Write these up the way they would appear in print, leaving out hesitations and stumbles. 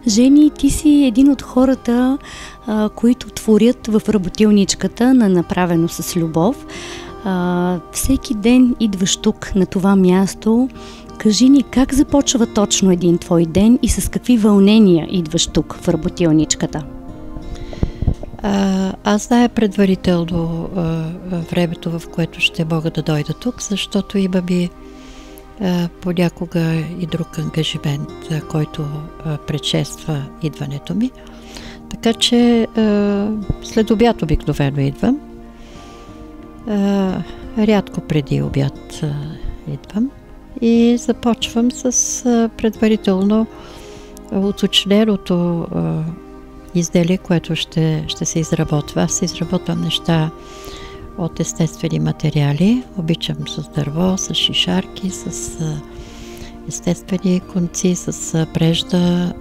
Жени, ти си един от хората, които творят в работилничката на Направено с любов. Всеки ден идваш тук, на това място. Кажи ни, как започва точно един твой ден и с какви вълнения идваш тук в работилничката? Аз зная предварително времето, в което ще мога да дойда тук, защото имам понякога и друг ангажимент, който предшества идването ми. Така че след обяд обикновено идвам. Рядко преди обяд идвам и започвам с предварително уточненото изделие, което ще се изработва. Аз изработвам неща от естествени материали. Обичам с дърво, с шишарки, с естествени конци, с прежда,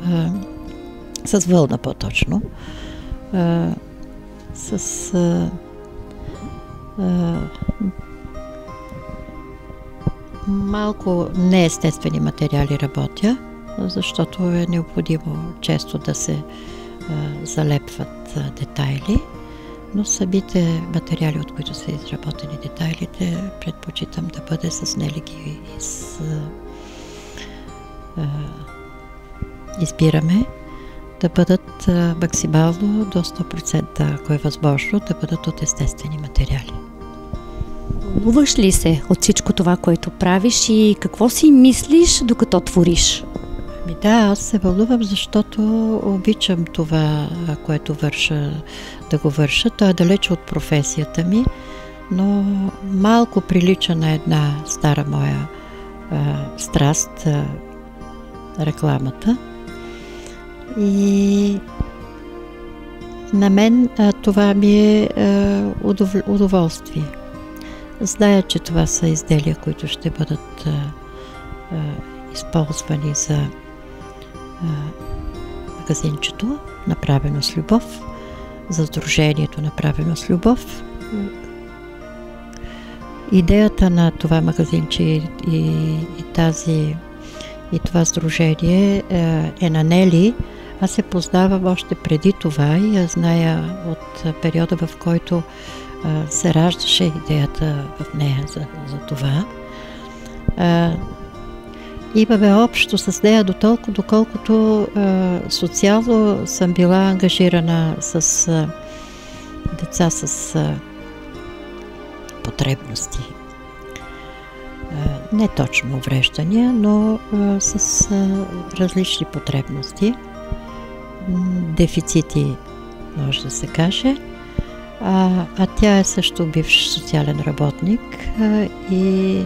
с вълна по-точно, с малко неестествени материали работя, защото е необходимо често да се залепват детайли, но самите материали, от които са изработени детайлите, предпочитам да бъде с нелеги избираме да бъдат максимално до 100%, ако е възможно, да бъдат от естествени материали. Вълнуваш ли се от всичко това, което правиш и какво си мислиш, докато твориш? Да, аз се вълнувам, защото обичам това, което върша, да го върша. То е далече от професията ми, но малко прилича на една стара моя страст, рекламата. И на мен това ми е удоволствие. Зная, че това са изделия, които ще бъдат използвани за магазинчето Направено с любов, за сдружението Направено с любов. Идеята на това магазинче и това сдружение е на Нели. Аз се познавам още преди това и я зная от периода, в който се раждаше идеята в нея за това. Имаме общо с нея доколкото социално съм била ангажирана с деца с потребности. Не точно увреждания, но с различни потребности. Дефицити, може да се каже. А тя е също бивш социален работник и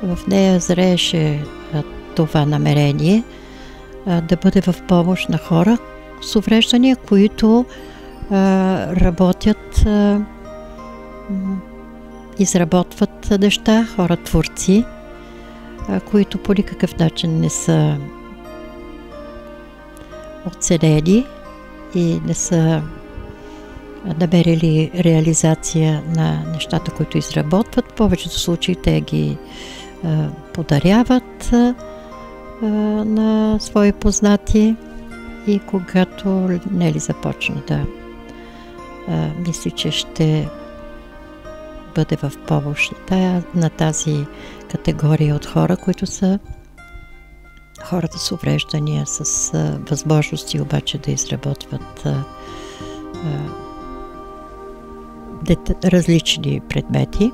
в нея зрееше това намерение да бъде в помощ на хора с увреждания, които работят, изработват неща, хора творци, които по никакъв начин не са оценени и не са намерили реализация на нещата, които изработват. В повечето случаи те ги подаряват на свои познати и когато Нели започна да мисли, че ще бъде в помощ на тази категория от хора, които са хората с увреждания, с възможности обаче да изработват различни предмети,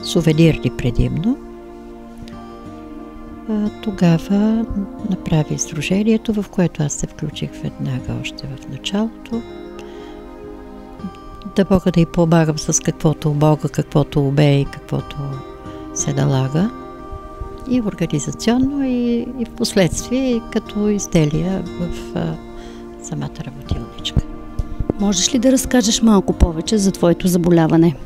сувенирни предимно. Тогава направи сдружението, в което аз се включих веднага още в началото. Да мога да й помагам с каквото мога, каквото умея и каквото се налага. И организационно, и в последствие, като изделия в самата работилничка. Можеш ли да разкажеш малко повече за твоето заболяване?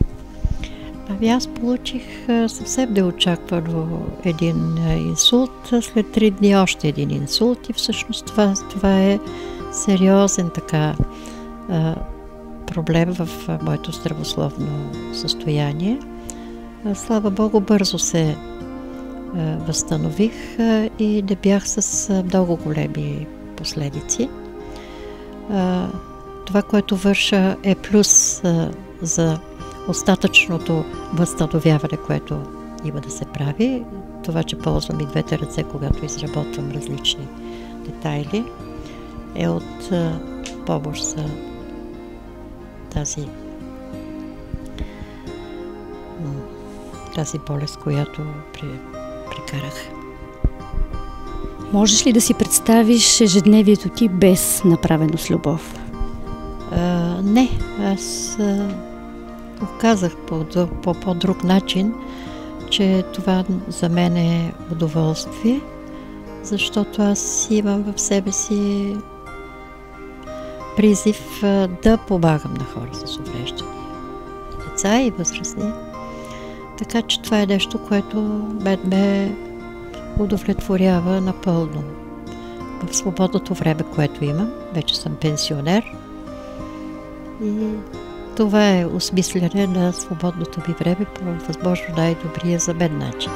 Аз получих съвсем неочаквано един инсулт, след 3 дни още един инсулт и всъщност това е сериозен проблем в моето здравословно състояние. Слава Богу, бързо се възстанових и не бях с много големи последици. Това, което върша, е плюс за остатъчното възстановяване, което има да се прави. Това, че ползвам и двете ръце, когато изработвам различни детайли, е от помощ за тази болест, която прекарах. Можеш ли да си представиш ежедневието ти без направено с любов? Не, аз го казах по по-друг начин, че това за мен е удоволствие, защото аз имам в себе си призив да помагам на хора с увреждания, деца и възрастни. Така че това е нещо, което ме удовлетворява напълно. В свободното време, което имам, вече съм пенсионер, и това е осмисляне на свободното ми време по възможно най-добрия за мен начин.